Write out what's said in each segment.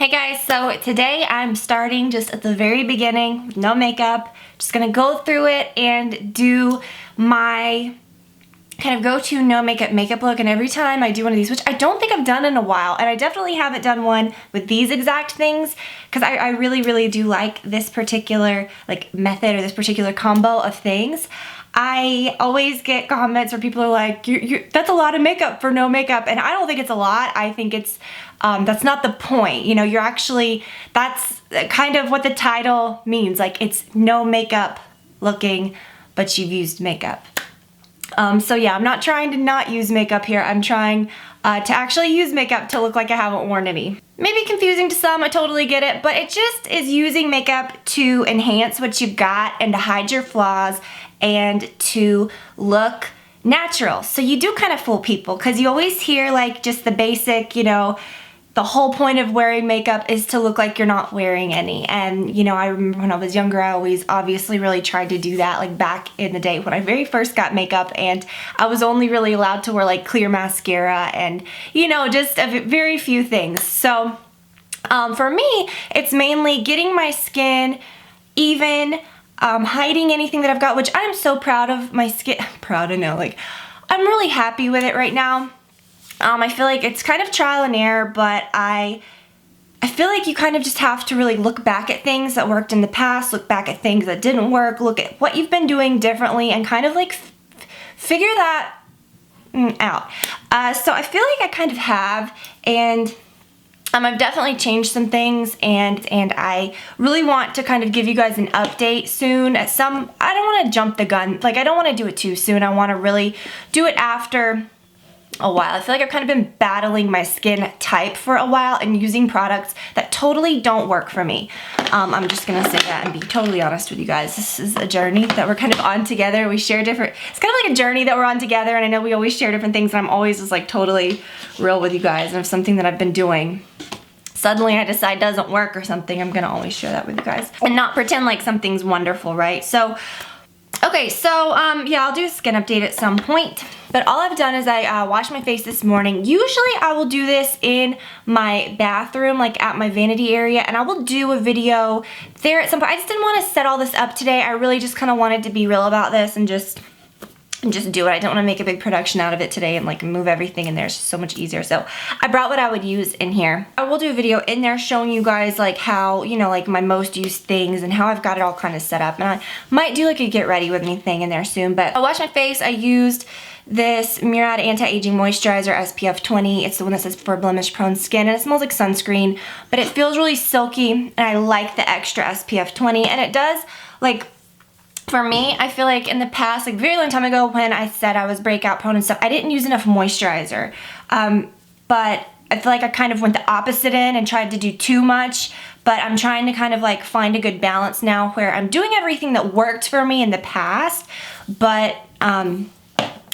Hey guys, so today I'm starting just at the very beginning with no makeup. Just gonna go through it and do my kind of go-to no makeup look, and every time I do one of these, which I don't think I've done in a while, and I definitely haven't done one with these exact things, because I really do like this particular like method or this particular combo of things. I always get comments where people are like, that's a lot of makeup for no makeup, and I don't think it's a lot. I think it's, that's not the point. You know, that's kind of what the title means. Like, it's no makeup looking, but you've used makeup. So yeah, I'm not trying to not use makeup here. I'm trying to actually use makeup to look like I haven't worn any. Maybe confusing to some, I totally get it, but it just is using makeup to enhance what you've got and to hide your flaws and to look natural. So you do kind of fool people, because you always hear like just the basic, you know, the whole point of wearing makeup is to look like you're not wearing any. And you know, I remember when I was younger, I always obviously really tried to do that, like back in the day when I very first got makeup, and I was only really allowed to wear like clear mascara and, you know, just a very few things. So for me, it's mainly getting my skin even, hiding anything that I've got, which I am so proud of my skin. Proud to know, like, I'm really happy with it right now. I feel like it's kind of trial and error, but I feel like you kind of just have to really look back at things that worked in the past, look back at things that didn't work, look at what you've been doing differently, and kind of like figure that out. So I feel like I kind of have, and I've definitely changed some things, and I really want to kind of give you guys an update soon. I don't want to jump the gun. Like, I don't want to do it too soon. I want to really do it after a while. I feel like I've kind of been battling my skin type for a while and using products that totally don't work for me. I'm just gonna say that and be totally honest with you guys. This is a journey that we're kind of on together. We share different, it's kind of like a journey that we're on together, and I know we always share different things, and I'm always just like totally real with you guys. And if something that I've been doing suddenly I decide doesn't work or something, I'm gonna always share that with you guys and not pretend like something's wonderful, right? So okay, so yeah, I'll do a skin update at some point, but all I've done is I washed my face this morning. Usually I will do this in my bathroom, like at my vanity area, and I will do a video there at some point. I just didn't want to set all this up today. I really just kind of wanted to be real about this and just do it. I don't want to make a big production out of it today and like move everything in there. It's just so much easier. So I brought what I would use in here. I will do a video in there showing you guys like how, you know, like my most used things and how I've got it all kind of set up. And I might do like a get ready with me thing in there soon. But I washed my face. I used this Murad Anti-Aging Moisturizer SPF 20. It's the one that says for blemish prone skin, and it smells like sunscreen, but it feels really silky, and I like the extra SPF 20, and it does, like, for me, I feel like in the past, like very long time ago when I said I was breakout prone and stuff, I didn't use enough moisturizer. But I feel like I kind of went the opposite in and tried to do too much, but I'm trying to kind of like find a good balance now where I'm doing everything that worked for me in the past, but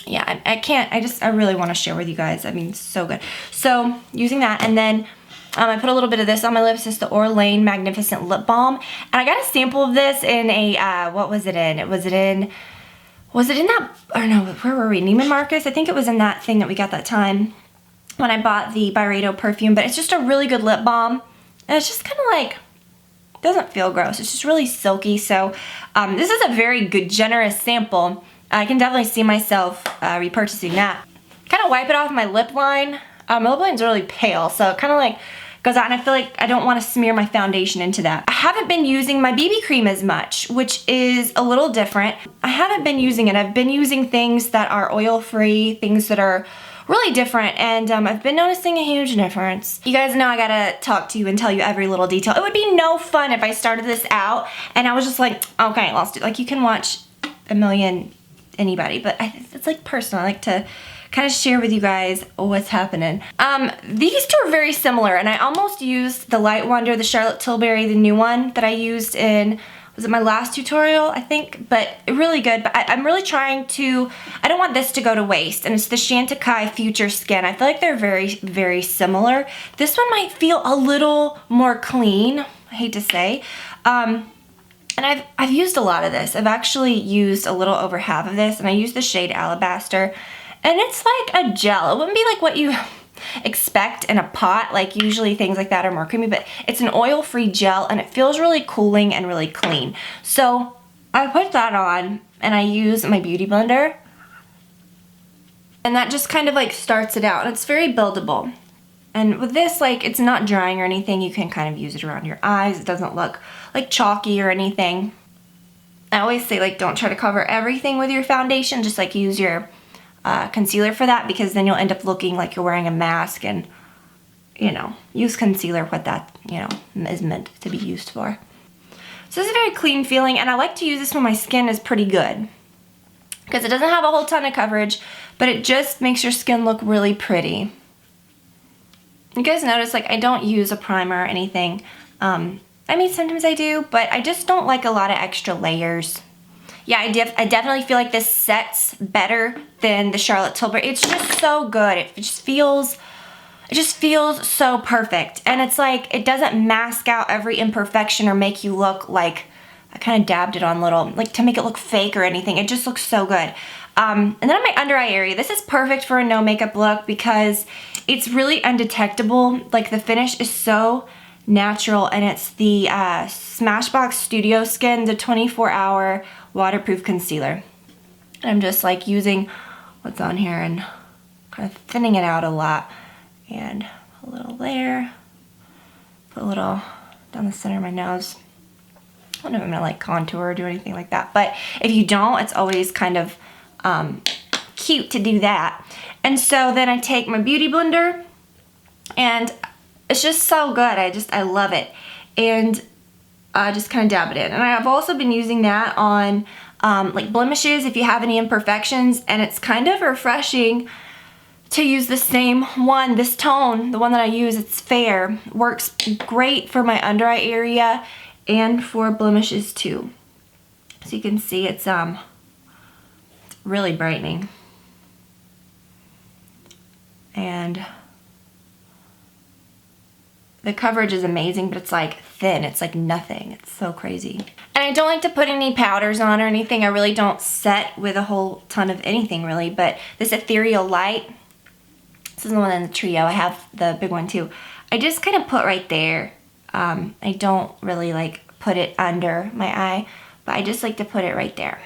yeah, I really want to share with you guys. I mean, so good. So using that, and then I put a little bit of this on my lips. It's the Orlane Magnificent Lip Balm. And I got a sample of this in a, what was it in? Was it in that, or no, where were we? Neiman Marcus? I think it was in that thing that we got that time when I bought the Byredo perfume. But it's just a really good lip balm. And it's just kind of like, doesn't feel gross. It's just really silky. So this is a very good, generous sample. I can definitely see myself repurchasing that. Kind of wipe it off my lip line. My lip line's really pale, so it kind of like goes out, and I feel like I don't want to smear my foundation into that. I haven't been using my BB cream as much, which is a little different. I haven't been using it. I've been using things that are oil-free, things that are really different, and I've been noticing a huge difference. You guys know I gotta talk to you and tell you every little detail. It would be no fun if I started this out and I was just like, okay, let's do, like, you can watch a million anybody, but it's like personal. I like to kind of share with you guys what's happening. These two are very similar, and I almost used the Light Wonder, the Charlotte Tilbury, the new one that I used in, was it my last tutorial, I think? But really good. But I'm really trying to, I don't want this to go to waste, and it's the Chantecaille Future Skin. I feel like they're very, very similar. This one might feel a little more clean, I hate to say. And I've used a lot of this. I've actually used a little over half of this, and I used the shade Alabaster. And it's like a gel. It wouldn't be like what you expect in a pot. Like usually things like that are more creamy, but it's an oil-free gel and it feels really cooling and really clean. So I put that on and I use my Beauty Blender, and that just kind of like starts it out, and it's very buildable. And with this, like, it's not drying or anything. You can kind of use it around your eyes. It doesn't look like chalky or anything. I always say, like, don't try to cover everything with your foundation. Just like use your concealer for that, because then you'll end up looking like you're wearing a mask. And, you know, use concealer what that, you know, is meant to be used for. So this is a very clean feeling, and I like to use this when my skin is pretty good, because it doesn't have a whole ton of coverage, but it just makes your skin look really pretty. You guys notice, like, I don't use a primer or anything. I mean, sometimes I do, but I just don't like a lot of extra layers. Yeah, I definitely feel like this sets better than the Charlotte Tilbury. It's just so good. It just feels so perfect. And it's like, it doesn't mask out every imperfection or make you look like, I kind of dabbed it on little, like to make it look fake or anything. It just looks so good. And then on my under eye area, this is perfect for a no makeup look because it's really undetectable. Like the finish is so natural, and it's the Smashbox Studio Skin, the 24-hour waterproof concealer. And I'm just like using what's on here and kind of thinning it out a lot. And a little there, put a little down the center of my nose. I don't know if I'm gonna like contour or do anything like that, but if you don't, it's always kind of cute to do that. And so then I take my Beauty Blender, and it's just so good. I love it. And I just kind of dab it in. And I've also been using that on like blemishes if you have any imperfections, and it's kind of refreshing to use the same one. This tone, the one that I use, it's Fair, works great for my under eye area and for blemishes too. So you can see it's really brightening. And the coverage is amazing, but it's like thin. It's like nothing. It's so crazy. And I don't like to put any powders on or anything. I really don't set with a whole ton of anything really, but this Ethereal Light, this is the one in the trio. I have the big one too. I just kind of put right there. I don't really like put it under my eye, but I just like to put it right there.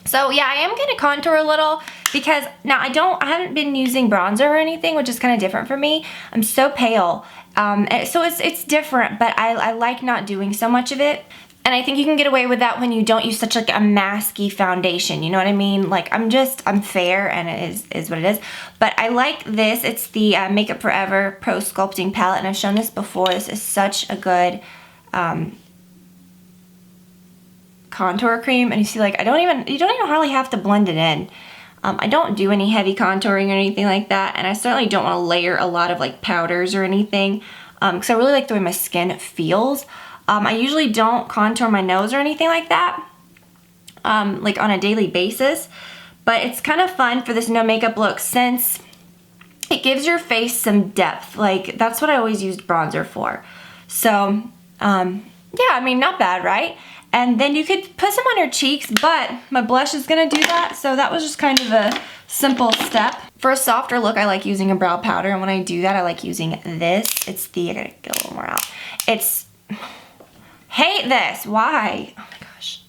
So yeah, I am gonna contour a little because now I haven't been using bronzer or anything, which is kind of different for me. I'm so pale, so it's different, but I like not doing so much of it. And I think you can get away with that when you don't use such like a masky foundation, you know what I mean? Like I'm fair, and it is what it is. But I like this. It's the Makeup Forever Pro Sculpting Palette, and I've shown this before. This is such a good contour cream, and you see, like, you don't even hardly have to blend it in. I don't do any heavy contouring or anything like that, and I certainly don't want to layer a lot of like powders or anything, because I really like the way my skin feels. I usually don't contour my nose or anything like that, like on a daily basis, but it's kind of fun for this no makeup look since it gives your face some depth. Like that's what I always used bronzer for. So yeah, I mean, not bad, right? And then you could put some on your cheeks, but my blush is gonna do that, so that was just kind of a simple step. For a softer look, I like using a brow powder, and when I do that, I like using this. It's the, I gotta get a little more out. Hate this, why? Oh my gosh,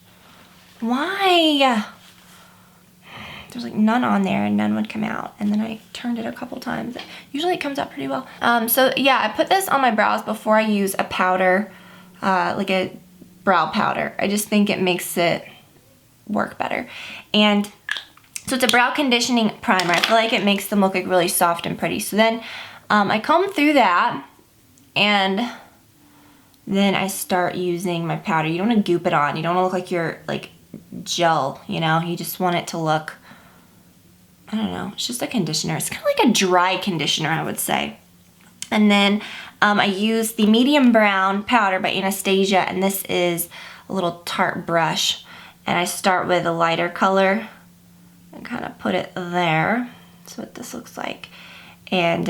why? There's like none on there and none would come out, and then I turned it a couple times. Usually it comes out pretty well. So yeah, I put this on my brows before I use a powder, like a brow powder. I just think it makes it work better. And so it's a brow conditioning primer. I feel like it makes them look like really soft and pretty. So then I comb through that, and then I start using my powder. You don't want to goop it on. You don't want to look like you're like gel, you know? You just want it to look, I don't know, it's just a conditioner. It's kind of like a dry conditioner, I would say. And then I use the medium brown powder by Anastasia, and this is a little Tarte brush. And I start with a lighter color and kind of put it there. That's what this looks like. And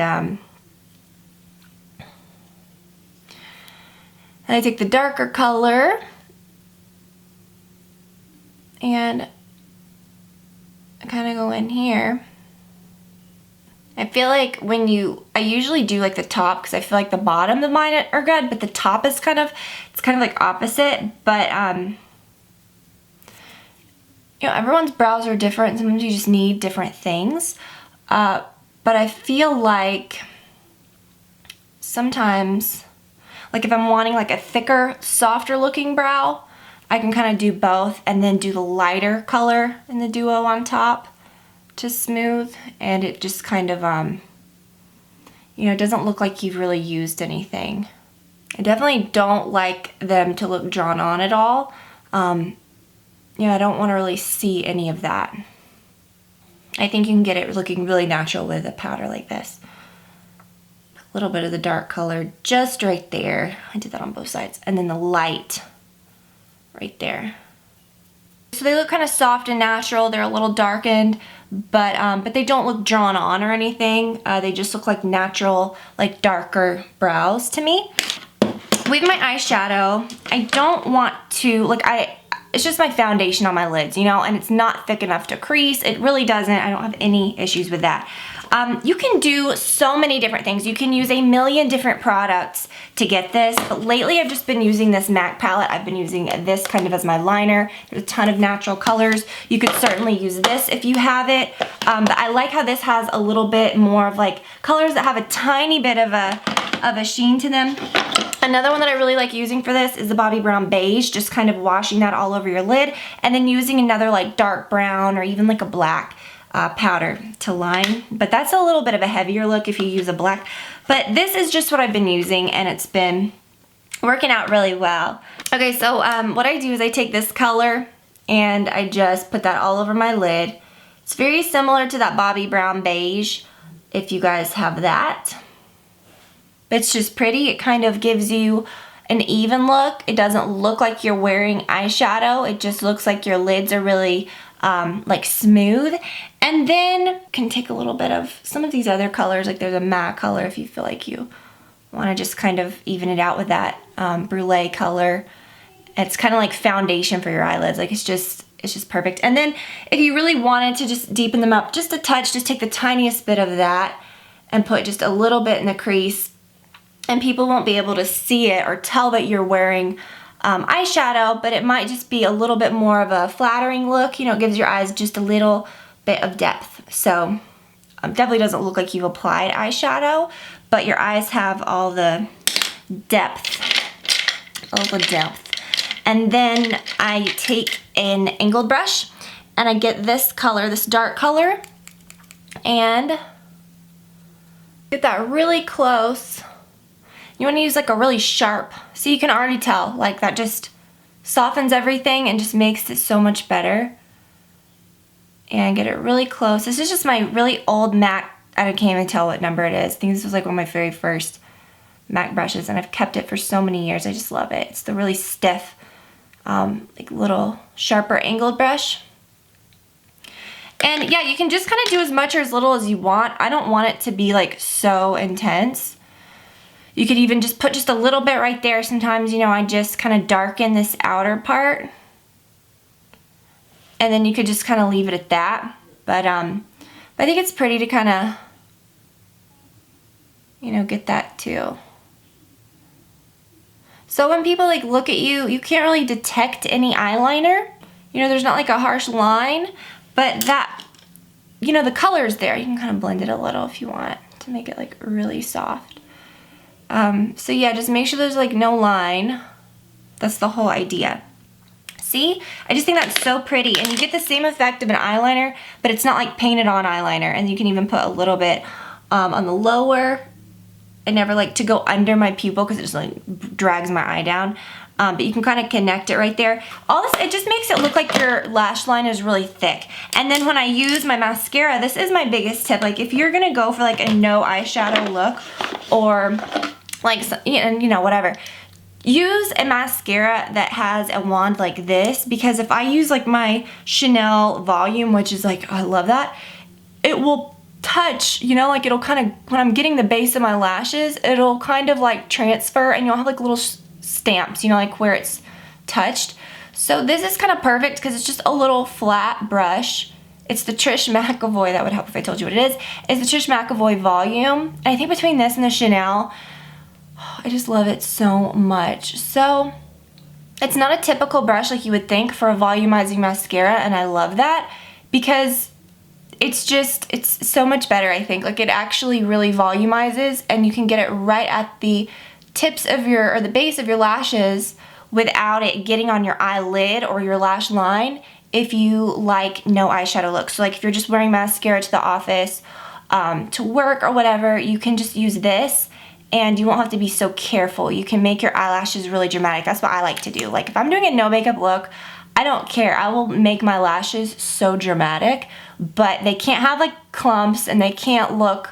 I take the darker color and I kind of go in here. I feel like I usually do like the top because I feel like the bottom of mine are good, but the top is it's kind of like opposite. But you know, everyone's brows are different. Sometimes you just need different things. But I feel like sometimes, like if I'm wanting like a thicker, softer looking brow, I can kind of do both and then do the lighter color in the duo on top to smooth, and it just kind of, you know, it doesn't look like you've really used anything. I definitely don't like them to look drawn on at all. You know, I don't want to really see any of that. I think you can get it looking really natural with a powder like this. A little bit of the dark color just right there. I did that on both sides. And then the light right there. So they look kind of soft and natural. They're a little darkened, but they don't look drawn on or anything. They just look like natural, like darker brows to me. With my eyeshadow, I don't want to, it's just my foundation on my lids, you know, and it's not thick enough to crease. It really doesn't. I don't have any issues with that. You can do so many different things. You can use a million different products to get this, but lately I've just been using this MAC palette. I've been using this kind of as my liner. There's a ton of natural colors. You could certainly use this if you have it, but I like how this has a little bit more of like colors that have a tiny bit of a sheen to them. Another one that I really like using for this is the Bobbi Brown Beige, just kind of washing that all over your lid, and then using another like dark brown or even like a black powder to line. But that's a little bit of a heavier look if you use a black. But this is just what I've been using, and it's been working out really well. Okay, so what I do is I take this color and I just put that all over my lid. It's very similar to that Bobbi Brown Beige, if you guys have that. It's just pretty. It kind of gives you an even look. It doesn't look like you're wearing eyeshadow. It just looks like your lids are really like smooth. And then can take a little bit of some of these other colors, like there's a matte color if you feel like you want to just kind of even it out with that brulee color. It's kind of like foundation for your eyelids. Like it's just perfect. And then if you really wanted to just deepen them up just a touch, just take the tiniest bit of that and put just a little bit in the crease, and people won't be able to see it or tell that you're wearing eyeshadow, but it might just be a little bit more of a flattering look. You know, it gives your eyes just a little bit of depth. So definitely doesn't look like you've applied eyeshadow, but your eyes have all the depth, And then I take an angled brush and I get this color, this dark color, and get that really close. You want to use like a really sharp, so you can already tell, like that just softens everything and just makes it so much better. And get it really close. This is just my really old MAC, I can't even tell what number it is. I think this was like one of my very first MAC brushes, and I've kept it for so many years. I just love it. It's the really stiff, like little sharper angled brush. And yeah, you can just kind of do as much or as little as you want. I don't want it to be like so intense. You could even just put just a little bit right there. Sometimes, you know, I just kind of darken this outer part. And then you could just kind of leave it at that. But I think it's pretty to kind of, you know, get that too. So when people like look at you, you can't really detect any eyeliner. You know, there's not like a harsh line, but that, you know, the color's there. You can kind of blend it a little if you want to make it like really soft. So yeah, just make sure there's like no line. That's the whole idea. See? I just think that's so pretty, and you get the same effect of an eyeliner, but it's not like painted on eyeliner, and you can even put a little bit on the lower. I never like to go under my pupil because it just like drags my eye down. But you can kind of connect it right there. All this, it just makes it look like your lash line is really thick. And then when I use my mascara, this is my biggest tip. Like if you're gonna go for like a no eyeshadow look, or like, you know, whatever, use a mascara that has a wand like this, because if I use like my Chanel Volume, which is like, oh, I love that, it will touch, you know, like it'll kind of, when I'm getting the base of my lashes, it'll kind of like transfer, and you'll have like little stamps, you know, like where it's touched. So this is kind of perfect because it's just a little flat brush, It's the Trish McEvoy. That would help if I told you what it is. It's the Trish McEvoy Volume. And I think between this and the Chanel, I just love it so much. So it's not a typical brush like you would think for a volumizing mascara, and I love that because it's so much better, I think. Like, it actually really volumizes, and you can get it right at the tips of or the base of your lashes without it getting on your eyelid or your lash line if you like no eyeshadow look. So like if you're just wearing mascara to the office, to work or whatever, you can just use this and you won't have to be so careful. You can make your eyelashes really dramatic. That's what I like to do. Like if I'm doing a no makeup look, I don't care. I will make my lashes so dramatic, but they can't have like clumps and they can't look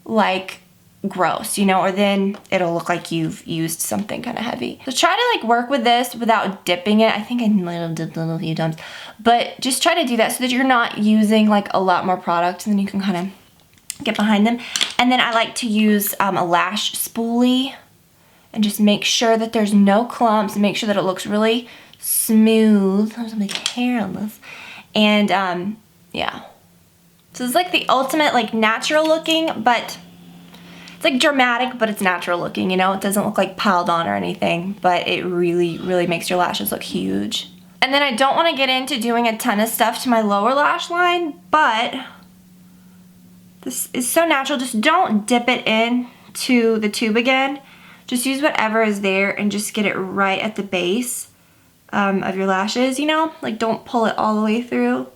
like gross, you know, or then it'll look like you've used something kind of heavy. So try to like work with this without dipping it. I think I might have dipped it a few times, but just try to do that so that you're not using like a lot more product, and then you can kind of get behind them. And then I like to use a lash spoolie and just make sure that there's no clumps and make sure that it looks really smooth. There's some hair on this. And yeah. So it's like the ultimate like natural looking, but it's like dramatic, but it's natural looking, you know? It doesn't look like piled on or anything, but it really, really makes your lashes look huge. And then I don't want to get into doing a ton of stuff to my lower lash line, but this is so natural. Just don't dip it in to the tube again. Just use whatever is there and just get it right at the base of your lashes, you know? Like, don't pull it all the way through.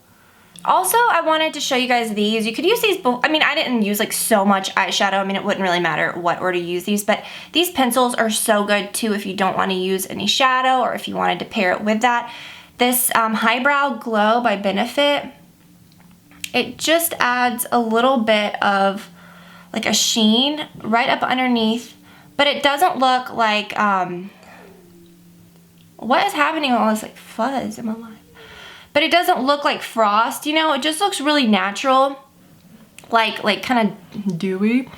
Also, I wanted to show you guys these. You could use these, I mean, I didn't use like so much eyeshadow. I mean, it wouldn't really matter what order you use these, but these pencils are so good too if you don't want to use any shadow or if you wanted to pair it with that. This Highbrow Glow by Benefit, it just adds a little bit of like a sheen right up underneath, but it doesn't look like, what is happening with all this like fuzz in my life? But it doesn't look like frost, you know? It just looks really natural, like kind of dewy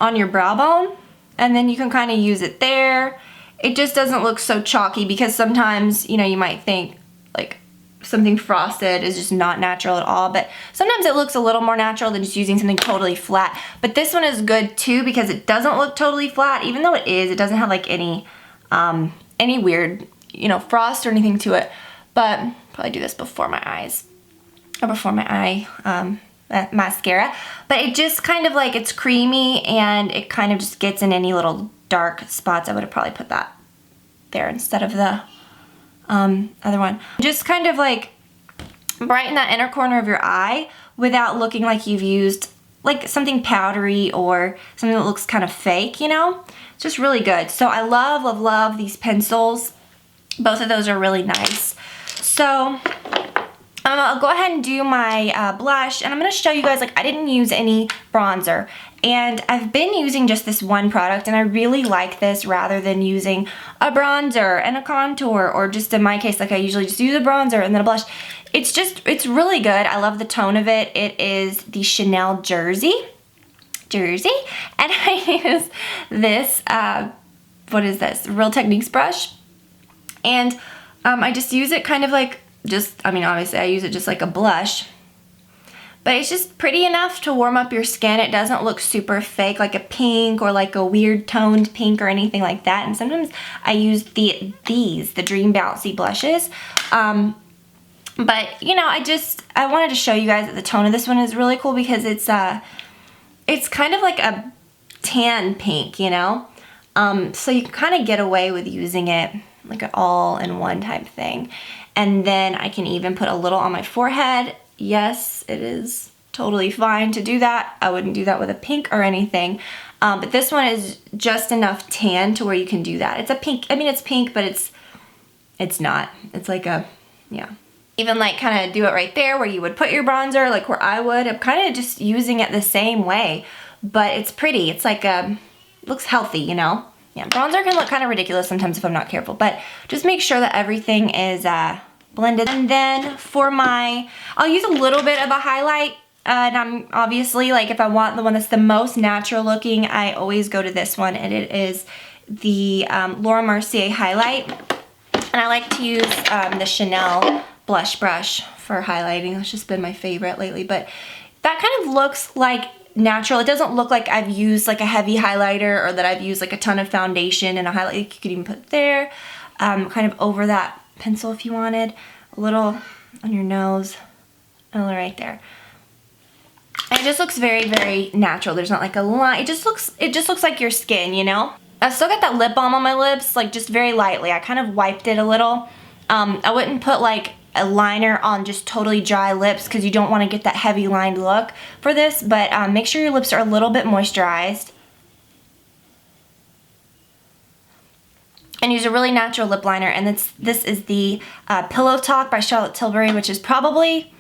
on your brow bone. And then you can kind of use it there. It just doesn't look so chalky because sometimes, you know, you might think like something frosted is just not natural at all. But sometimes it looks a little more natural than just using something totally flat. But this one is good too because it doesn't look totally flat. Even though it is, it doesn't have like any weird, you know, frost or anything to it. But probably do this before my eyes, or before my eye mascara. But it just kind of like, it's creamy and it kind of just gets in any little dark spots. I would have probably put that there instead of the other one. Just kind of like brighten that inner corner of your eye without looking like you've used like something powdery or something that looks kind of fake, you know? It's just really good. So I love, love, love these pencils. Both of those are really nice. So I'll go ahead and do my blush, and I'm going to show you guys, like, I didn't use any bronzer, and I've been using just this one product, and I really like this rather than using a bronzer and a contour, or just in my case, like I usually just use a bronzer and then a blush. It's really good. I love the tone of it. It is the Chanel Jersey, and I use this, what is this, Real Techniques brush, and I just use it kind of like, I mean, obviously I use it just like a blush, but it's just pretty enough to warm up your skin. It doesn't look super fake, like a pink or like a weird toned pink or anything like that. And sometimes I use the Dream Bouncy blushes. But, you know, I wanted to show you guys that the tone of this one is really cool because it's kind of like a tan pink, you know? So you can kind of get away with using it like an all-in-one type thing. And then I can even put a little on my forehead. Yes, it is totally fine to do that. I wouldn't do that with a pink or anything. But this one is just enough tan to where you can do that. It's a pink, I mean, it's pink, but it's not. It's like a, yeah. Even like kind of do it right there where you would put your bronzer, like where I would. I'm kind of just using it the same way, but it's pretty. It's like looks healthy, you know? Yeah, bronzer can look kind of ridiculous sometimes if I'm not careful, but just make sure that everything is blended. And then for I'll use a little bit of a highlight, and I'm obviously, like, if I want the one that's the most natural looking, I always go to this one, and it is the Laura Mercier highlight. And I like to use the Chanel blush brush for highlighting. That's just been my favorite lately, but that kind of looks like natural. It doesn't look like I've used like a heavy highlighter or that I've used like a ton of foundation and a highlight. You could even put there, kind of over that pencil if you wanted, a little on your nose, a little right there. And it just looks very, very natural. There's not like a line. It just looks like your skin, you know? I still got that lip balm on my lips, like just very lightly. I kind of wiped it a little. I wouldn't put like a liner on just totally dry lips because you don't want to get that heavy lined look for this, but make sure your lips are a little bit moisturized. And use a really natural lip liner, and this is the Pillow Talk by Charlotte Tilbury, which is probably,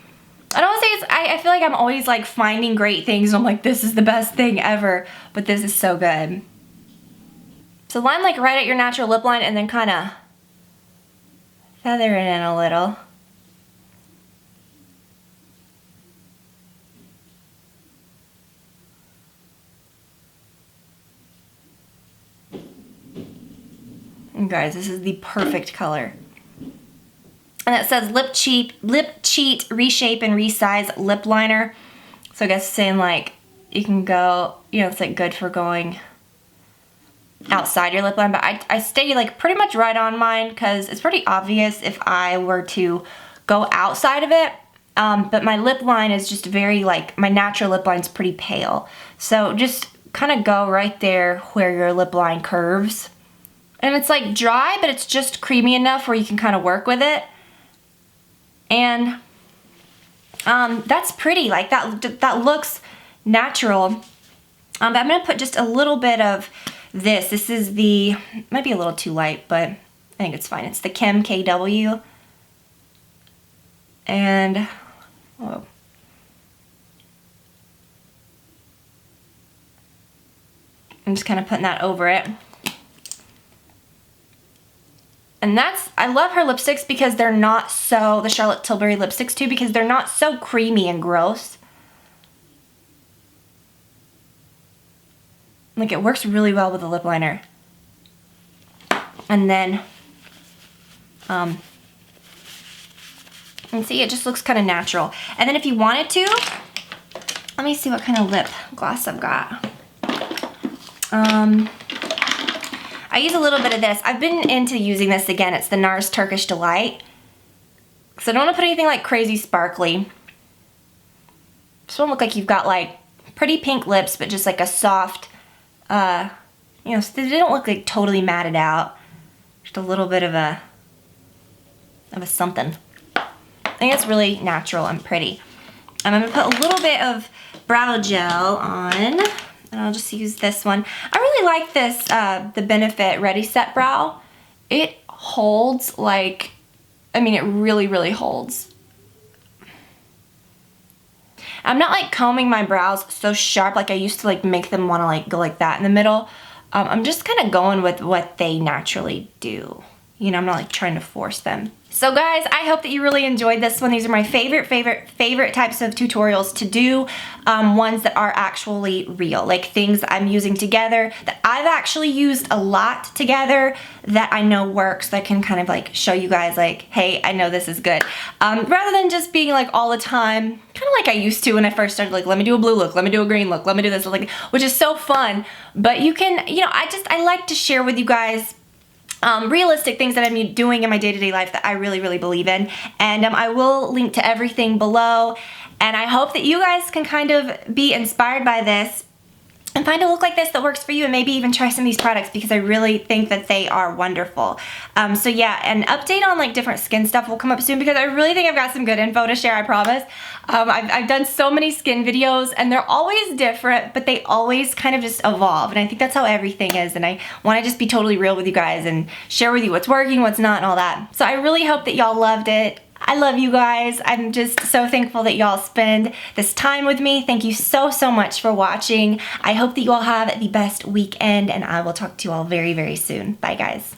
I don't want to say it's, I feel like I'm always like finding great things and I'm like, this is the best thing ever, but this is so good. So line like right at your natural lip line and then kind of feather it in a little. And guys, this is the perfect color. And it says Lip Cheat, Reshape and Resize Lip Liner. So I guess saying like, you can go, you know, it's like good for going outside your lip line, but I stay like pretty much right on mine because it's pretty obvious if I were to go outside of it. But my lip line is just very like, my natural lip line is pretty pale. So just kind of go right there where your lip line curves. And it's like dry, but it's just creamy enough where you can kind of work with it. And that's pretty, like that looks natural. But I'm gonna put just a little bit of this. This is the, might be a little too light, but I think it's fine. It's the Kim KW. And, whoa. I'm just kind of putting that over it. And that's, I love her lipsticks because they're not so, the Charlotte Tilbury lipsticks too, because they're not so creamy and gross. Like it works really well with the lip liner. And then, and see, it just looks kind of natural. And then if you wanted to, let me see what kind of lip gloss I've got. I use a little bit of this. I've been into using this again. It's the NARS Turkish Delight. So I don't want to put anything like crazy sparkly. Just want to look like you've got like pretty pink lips, but just like a soft, you know, so they don't look like totally matted out. Just a little bit of a something. I think it's really natural and pretty. I'm gonna put a little bit of brow gel on, and I'll just use this one. I really like this, the Benefit Ready Set Brow. It holds like, I mean, it really, really holds. I'm not like combing my brows so sharp like I used to like make them want to like go like that in the middle. I'm just kind of going with what they naturally do. You know, I'm not like trying to force them. So guys, I hope that you really enjoyed this one. These are my favorite types of tutorials to do, ones that are actually real, like things that I'm using together, that I've actually used a lot together, that I know works, that can kind of like show you guys like, hey, I know this is good. Rather than just being like all the time, kind of like I used to when I first started, like, let me do a blue look, let me do a green look, let me do this, like, which is so fun. But you can, you know, I like to share with you guys realistic things that I'm doing in my day-to-day life that I really, really believe in. And I will link to everything below. And I hope that you guys can kind of be inspired by this and find a look like this that works for you, and maybe even try some of these products because I really think that they are wonderful. So yeah, an update on like different skin stuff will come up soon because I really think I've got some good info to share, I promise. I've done so many skin videos and they're always different, but they always kind of just evolve, and I think that's how everything is, and I want to just be totally real with you guys and share with you what's working, what's not, and all that. So I really hope that y'all loved it. I love you guys. I'm just so thankful that y'all spend this time with me. Thank you so, so much for watching. I hope that you all have the best weekend, and I will talk to you all very, very soon. Bye, guys.